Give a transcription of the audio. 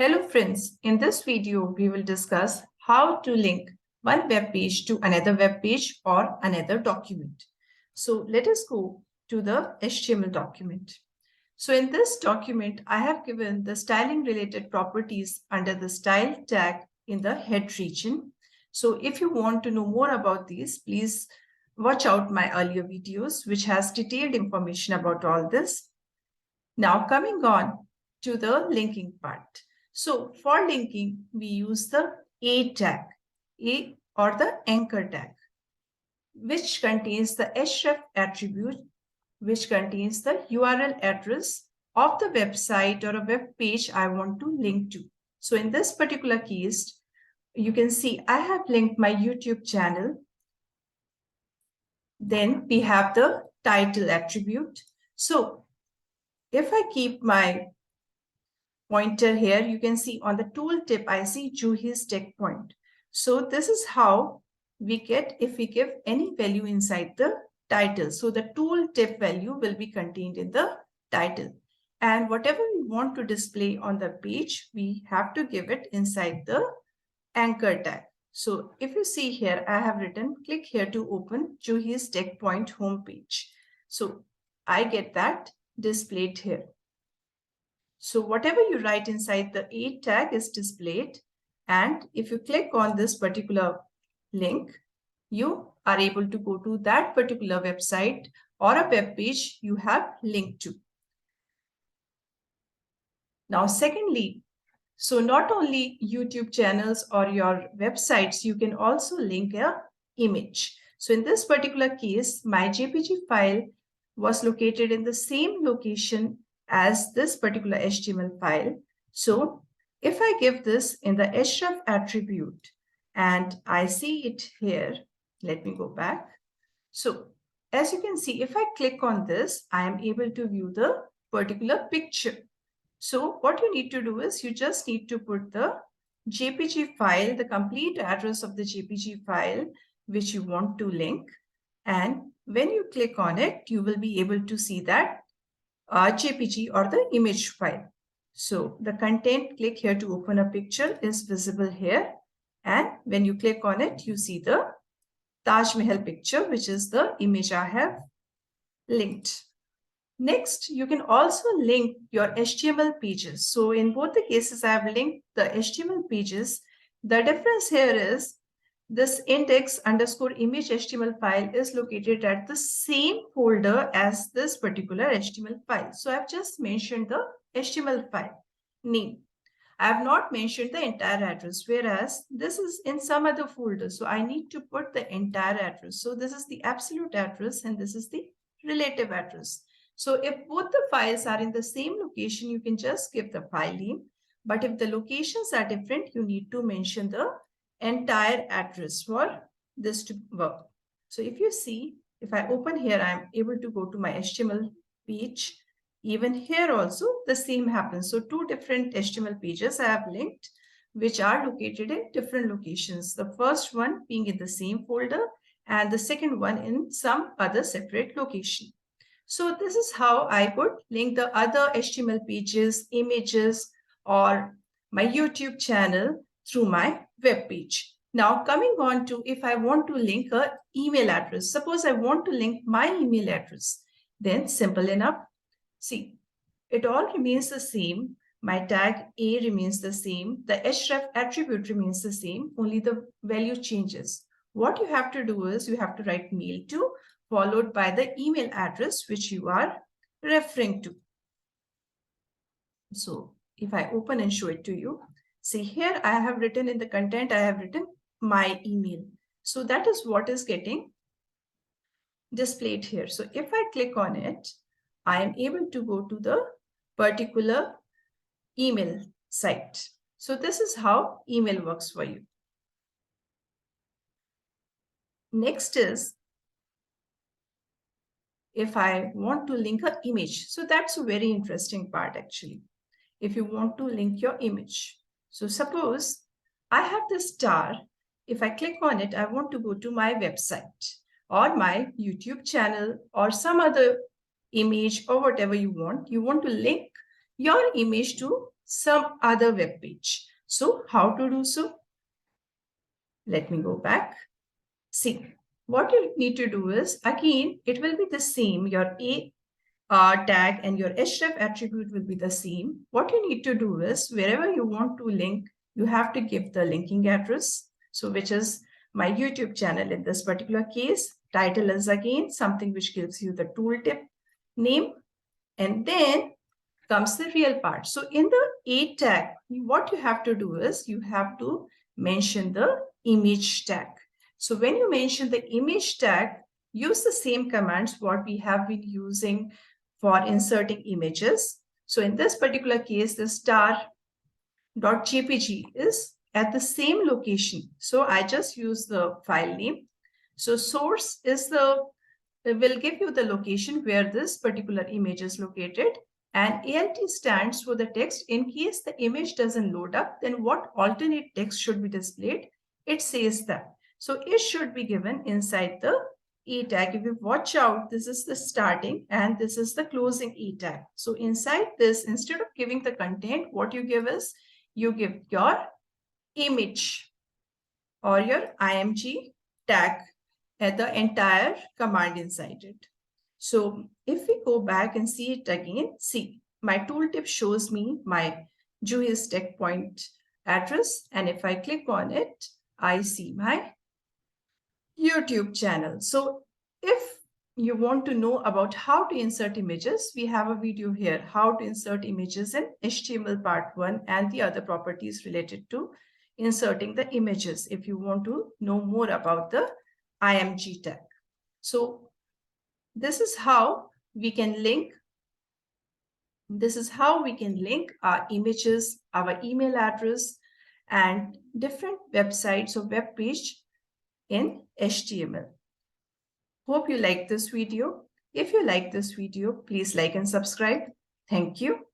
Hello friends, in this video we will discuss how to link one web page to another web page or another document. So let us go to the HTML document. So in this document I have given the styling related properties under the style tag in the head region. So if you want to know more about these, please watch out my earlier videos which has detailed information about all this. Now coming on to the linking part. So for linking, we use the A tag, A or the anchor tag, which contains the href attribute, which contains the URL address of the website or a web page I want to link to. So in this particular case, you can see I have linked my YouTube channel. Then we have the title attribute. So if I keep my pointer here, you can see on the tooltip, I see Juhi's Tech Point. So this is how we get if we give any value inside the title. So the tooltip value will be contained in the title. And whatever we want to display on the page, we have to give it inside the anchor tag. So if you see here, I have written, click here to open Juhi's Tech Point homepage. So I get that displayed here. So whatever you write inside the A tag is displayed. And if you click on this particular link, you are able to go to that particular website or a web page you have linked to. Now, secondly, so not only YouTube channels or your websites, you can also link an image. So in this particular case, my JPG file was located in the same location as this particular HTML file. So if I give this in the href attribute and I see it here, let me go back. So as you can see, if I click on this, I am able to view the particular picture. So what you need to do is you just need to put the JPG file, the complete address of the JPG file, which you want to link. And when you click on it, you will be able to see that JPG or the image file. So the content, click here to open a picture is visible here. And when you click on it, you see the Taj Mahal picture, which is the image I have linked. Next, you can also link your HTML pages. So in both the cases, I have linked the HTML pages. The difference here is this index_image HTML file is located at the same folder as this particular HTML file. So I've just mentioned the HTML file name. I have not mentioned the entire address, whereas this is in some other folder. So I need to put the entire address. So this is the absolute address and this is the relative address. So if both the files are in the same location, you can just give the file name. But if the locations are different, you need to mention the entire address for this to work. So if you see, if I open here, I'm able to go to my HTML page. Even here also the same happens. So two different HTML pages I have linked, which are located in different locations. The first one being in the same folder and the second one in some other separate location. So this is how I could link the other HTML pages, images, or my YouTube channel through my web page. Now coming on to if I want to link an email address, suppose I want to link my email address, then simple enough. See, it all remains the same. My tag A remains the same. The href attribute remains the same. Only the value changes. What you have to do is you have to write mail to followed by the email address which you are referring to. So if I open and show it to you, see here I have written in the content, I have written my email. So that is what is getting displayed here. So if I click on it, I am able to go to the particular email site. So this is how email works for you. Next is if I want to link an image. So that's a very interesting part actually. If you want to link your image. So suppose I have this star. If I click on it, I want to go to my website or my YouTube channel or some other image or whatever you want. You want to link your image to some other web page. So how to do so? Let me go back. See, what you need to do is, again, it will be the same. Your A tag and your href attribute will be the same. What you need to do is, wherever you want to link, you have to give the linking address. So which is my YouTube channel in this particular case. Title is again something which gives you the tooltip name. And then comes the real part. So in the A tag, what you have to do is you have to mention the image tag. So when you mention the image tag, use the same commands what we have been using for inserting images. So in this particular case, the star.jpg is at the same location. So I just use the file name. So source is will give you the location where this particular image is located. And ALT stands for the text. In case the image doesn't load up, then what alternate text should be displayed? It says that. So it should be given inside the E tag. If you watch out, this is the starting and this is the closing E tag. So inside this, instead of giving the content, what you give is, you give your image or your img tag at the entire command inside it. So if we go back and see it again, see, my tooltip shows me my Juhis TechPoint address. And if I click on it, I see my YouTube channel. So if you want to know about how to insert images, we have a video here, how to insert images in HTML part 1 and the other properties related to inserting the images if you want to know more about the img tag. So this is how we can link. This is how we can link our images, our email address, and different websites or web page in HTML. Hope you like this video. If you like this video, please like and subscribe. Thank you.